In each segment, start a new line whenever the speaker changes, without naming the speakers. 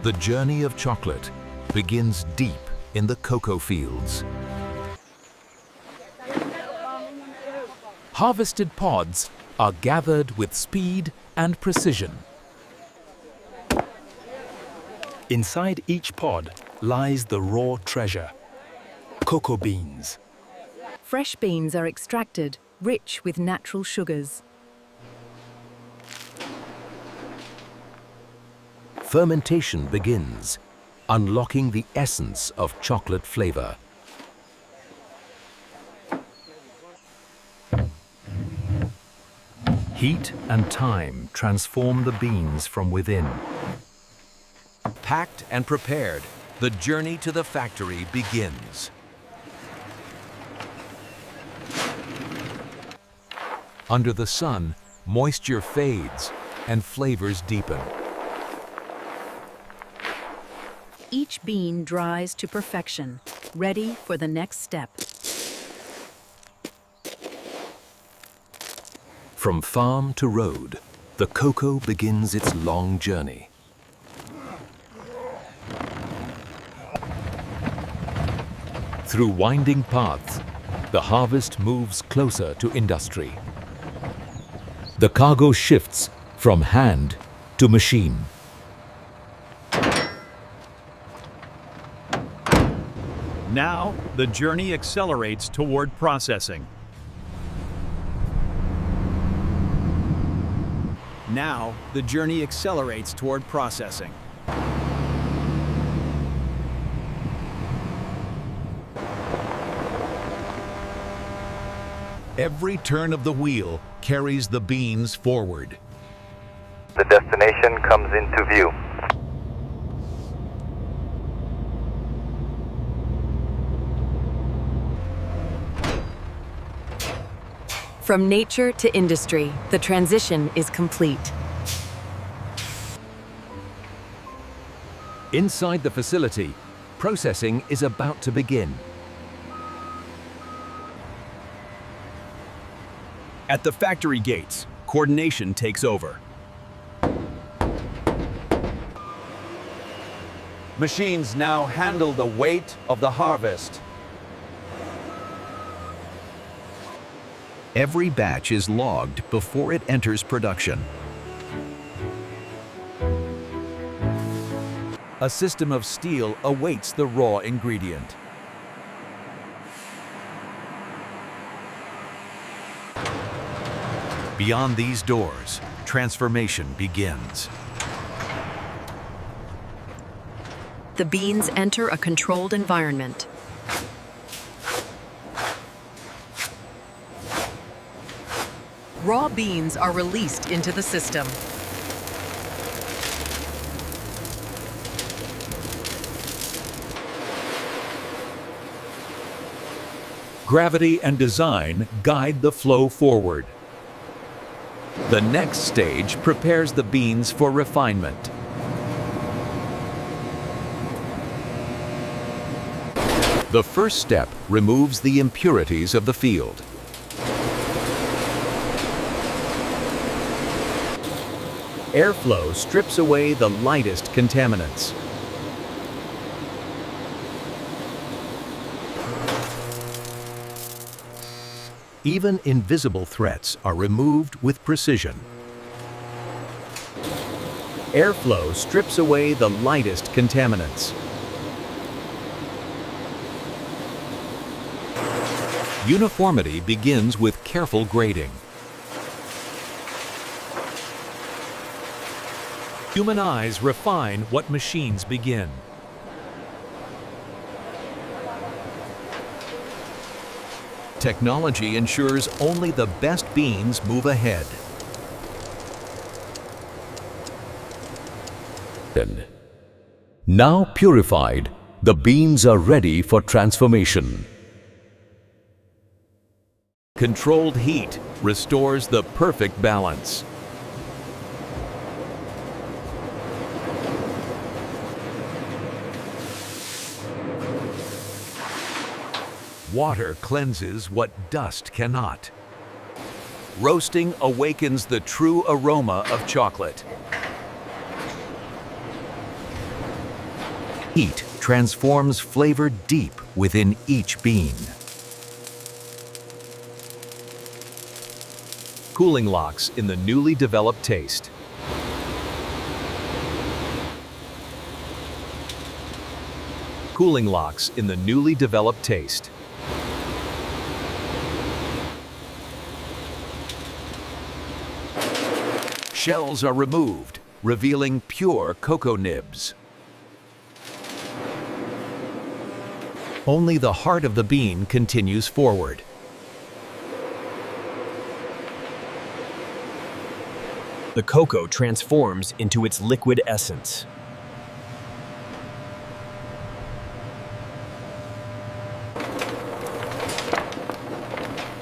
The journey of chocolate begins deep in the cocoa fields. Harvested pods are gathered with speed and precision.
Inside each pod lies the raw treasure, cocoa beans.
Fresh beans are extracted, rich with natural sugars.
Fermentation begins, unlocking the essence of chocolate flavor. Heat and time transform the beans from within. Packed and prepared, the journey to the factory begins. Under the sun, moisture fades and flavors deepen.
Each bean dries to perfection, ready for the next step.
From farm to road, the cocoa begins its long journey. Through winding paths, the harvest moves closer to industry. The cargo shifts from hand to machine.
Now, the journey accelerates toward processing. Now, the journey accelerates toward processing.
Every turn of the wheel carries the beans forward.
The destination comes into view.
From nature to industry, the transition is complete.
Inside the facility, processing is about to begin.
At the factory gates, coordination takes over.
Machines now handle the weight of the harvest.
Every batch is logged before it enters production.
A system of steel awaits the raw ingredient. Beyond these doors, transformation begins.
The beans enter a controlled environment. Raw beans are released into the system.
Gravity and design guide the flow forward. The next stage prepares the beans for refinement. The first step removes the impurities of the field. Airflow strips away the lightest contaminants. Even invisible threats are removed with precision. Airflow strips away the lightest contaminants. Uniformity begins with careful grading. Human eyes refine what machines begin. Technology ensures only the best beans move ahead. Now purified, the beans are ready for transformation. Controlled heat restores the perfect balance. Water cleanses what dust cannot. Roasting awakens the true aroma of chocolate. Heat transforms flavor deep within each bean.
Cooling locks in the newly developed taste. Cooling locks in the newly developed taste.
Shells are removed, revealing pure cocoa nibs. Only the heart of the bean continues forward.
The cocoa transforms into its liquid essence.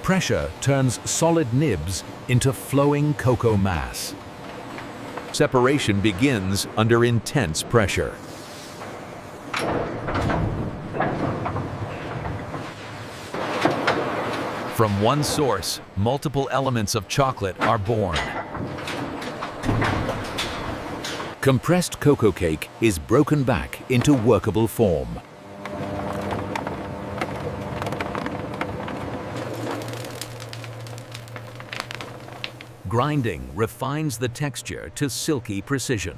Pressure turns solid nibs into flowing cocoa mass. Separation begins under intense pressure. From one source, multiple elements of chocolate are born. Compressed cocoa cake is broken back into workable form. Grinding refines the texture to silky precision.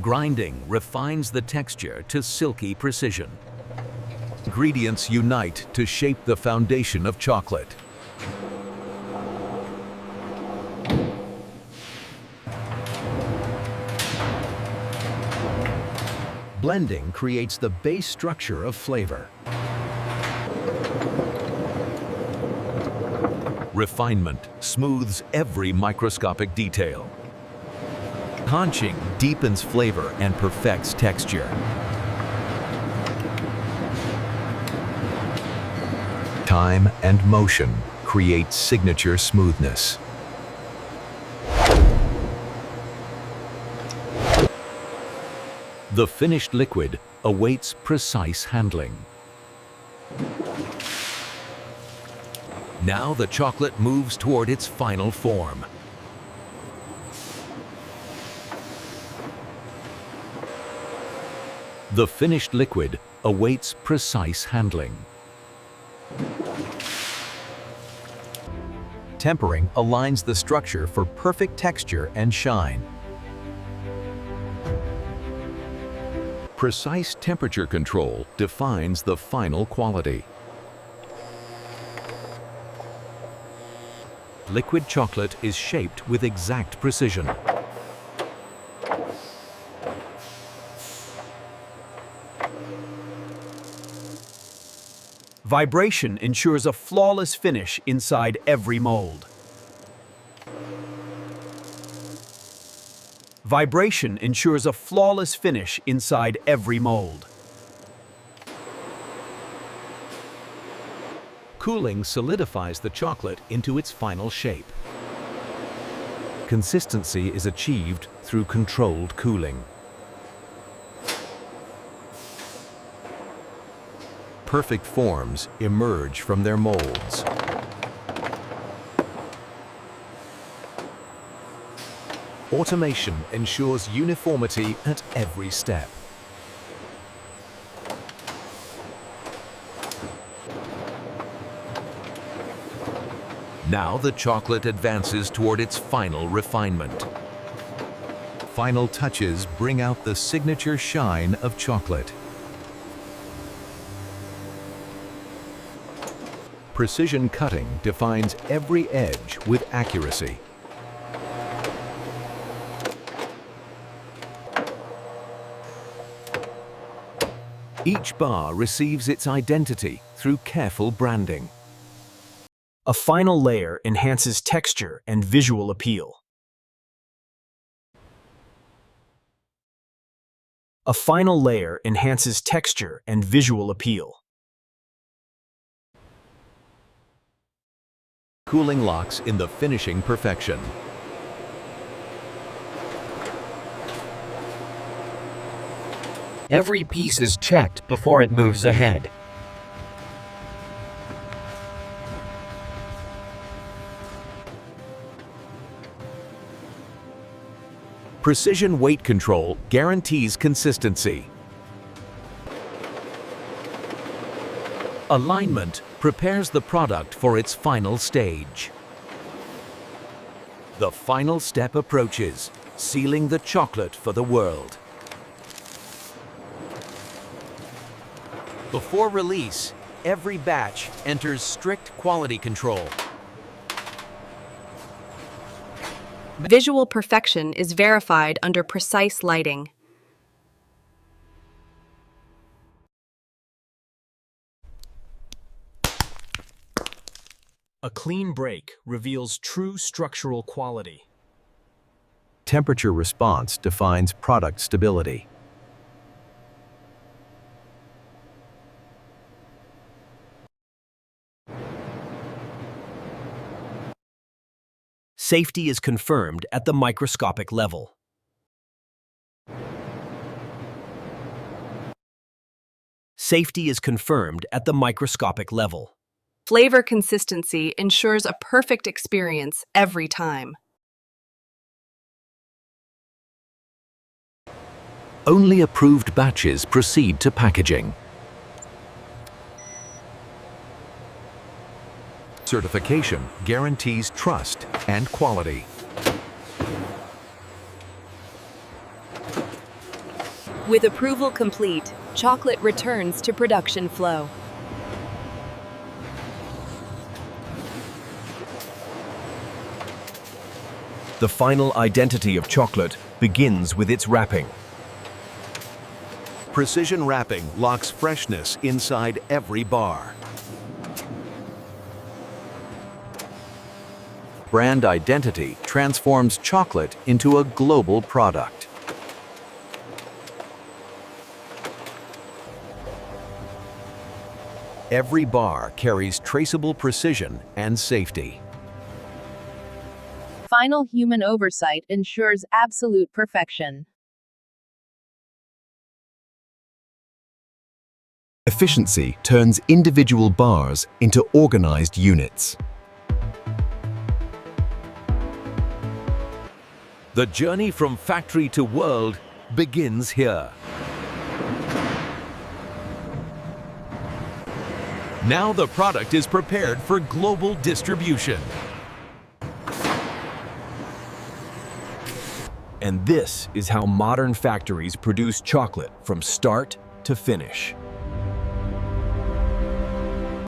Grinding refines the texture to silky precision. Ingredients unite to shape the foundation of chocolate. Blending creates the base structure of flavor. Refinement smooths every microscopic detail. Conching deepens flavor and perfects texture. Time and motion create signature smoothness. The finished liquid awaits precise handling. Now the chocolate moves toward its final form. The finished liquid awaits precise handling. Tempering aligns the structure for perfect texture and shine. Precise temperature control defines the final quality. Liquid chocolate is shaped with exact precision.
Vibration ensures a flawless finish inside every mold. Vibration ensures a flawless finish inside every mold.
Cooling solidifies the chocolate into its final shape. Consistency is achieved through controlled cooling. Perfect forms emerge from their molds. Automation ensures uniformity at every step. Now the chocolate advances toward its final refinement. Final touches bring out the signature shine of chocolate. Precision cutting defines every edge with accuracy. Each bar receives its identity through careful branding.
A final layer enhances texture and visual appeal. A final layer enhances texture and visual appeal.
Cooling locks in the finishing perfection.
Every piece is checked before it moves ahead.
Precision weight control guarantees consistency. Alignment prepares the product for its final stage. The final step approaches, sealing the chocolate for the world. Before release, every batch enters strict quality control.
Visual perfection is verified under precise lighting.
A clean break reveals true structural quality.
Temperature response defines product stability.
Safety is confirmed at the microscopic level. Safety is confirmed at the microscopic level.
Flavor consistency ensures a perfect experience every time.
Only approved batches proceed to packaging. Certification guarantees trust and quality.
With approval complete, chocolate returns to production flow.
The final identity of chocolate begins with its wrapping.
Precision wrapping locks freshness inside every bar. Brand identity transforms chocolate into a global product. Every bar carries traceable precision and safety.
Final human oversight ensures absolute perfection.
Efficiency turns individual bars into organized units.
The journey from factory to world begins here. Now the product is prepared for global distribution.
And this is how modern factories produce chocolate from start to finish.